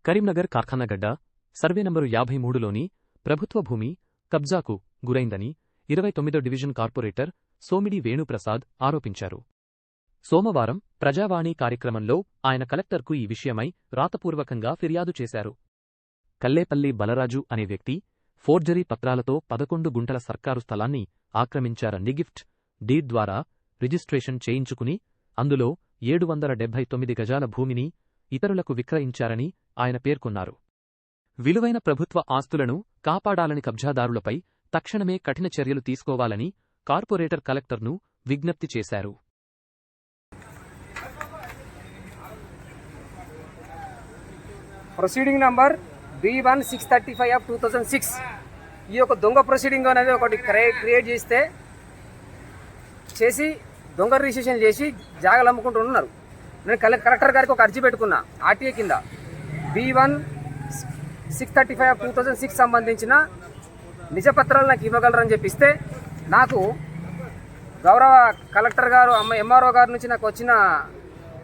Karimnagar కార్ఖానగడ్డ survey number 53లోని ప్రభుత్వ భూమి కబ్జాకు గురైందని 29వ డివిజన్ కార్పొరేటర్ సోమిడి వేణుప్రసాద్ ఆరోపించారు. సోమవారం ప్రజావాణి కార్యక్రమంలో ఆయన కలెక్టర్కు ఈ విషయమై రాతపూర్వకంగా ఫిర్యాదు చేశారు. కల్లేపల్లి బలరాజు అనే వ్యక్తి ఫోర్జరీ పత్రాలతో 11 గుంటల సర్కారు స్థలాన్ని ఆక్రమించారని గిఫ్ట్ డీడ్ ద్వారా రిజిస్ట్రేషన్ చేయించుకుని అందులో 779 గజాల భూమిని ఇతరులకు విక్రయించారని ఆయన పేర్కొన్నారు. విలువైన ప్రభుత్వ ఆస్తులను కాపాడాలని కబ్జాదారులపై తక్షణమే కఠిన చర్యలు తీసుకోవాలని కార్పొరేటర్ కలెక్టర్ను విజ్ఞప్తి చేశారు. ప్రొసీడింగ్ నంబర్ B1635/2006 ఈ యొక్క దొంగ ప్రొసీడింగ్ అనేది ఒకటి క్రియేట్ చేసి దొంగ రిజిస్ట్రేషన్ చేసి జాగాలు అమ్ముకుంటున్నారు. నేను కలెక్టర్ గారికి ఒక అర్జీ పెట్టుకున్నా. ఆర్టీఏ కింద B1635/2006 సంబంధించిన నిజపత్రాలు నాకు ఇవ్వగలరని చెప్పిస్తే నాకు గౌరవ కలెక్టర్ గారు ఎంఆర్ఓ గారి నుంచి నాకు వచ్చిన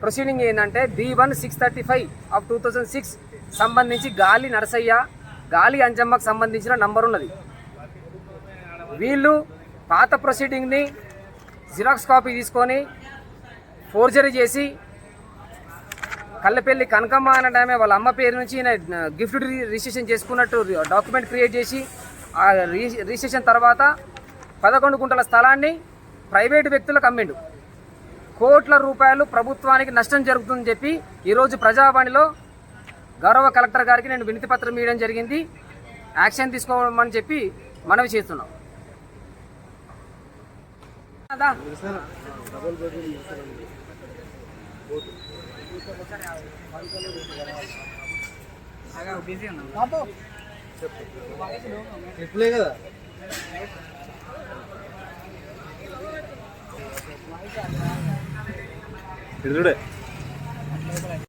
ప్రొసీడింగ్ ఏంటంటే B1635/2006 సంబంధించి గాలి నరసయ్య గాలి అంజమ్మకు సంబంధించిన నంబర్ ఉన్నది. వీళ్ళు పాత ప్రొసీడింగ్ని జిరాక్స్ కాపీ తీసుకొని ఫోర్జరీ చేసి కల్లపల్లి కనకమ్మ అనే వాళ్ళ అమ్మ పేరు నుంచి గిఫ్ట్ రిజిస్ట్రేషన్ చేసుకున్నట్టు డాక్యుమెంట్ క్రియేట్ చేసి ఆ రిజిస్ట్రేషన్ తర్వాత 11 గుంటల స్థలాన్ని ప్రైవేటు వ్యక్తులకు అమ్మిండు. కోట్ల రూపాయలు ప్రభుత్వానికి నష్టం జరుగుతుందని చెప్పి ఈరోజు ప్రజావాణిలో గౌరవ కలెక్టర్ గారికి నేను వినతి పత్రం ఇవ్వడం జరిగింది. యాక్షన్ తీసుకోమని చెప్పి మనవి చేస్తున్నాం. కదా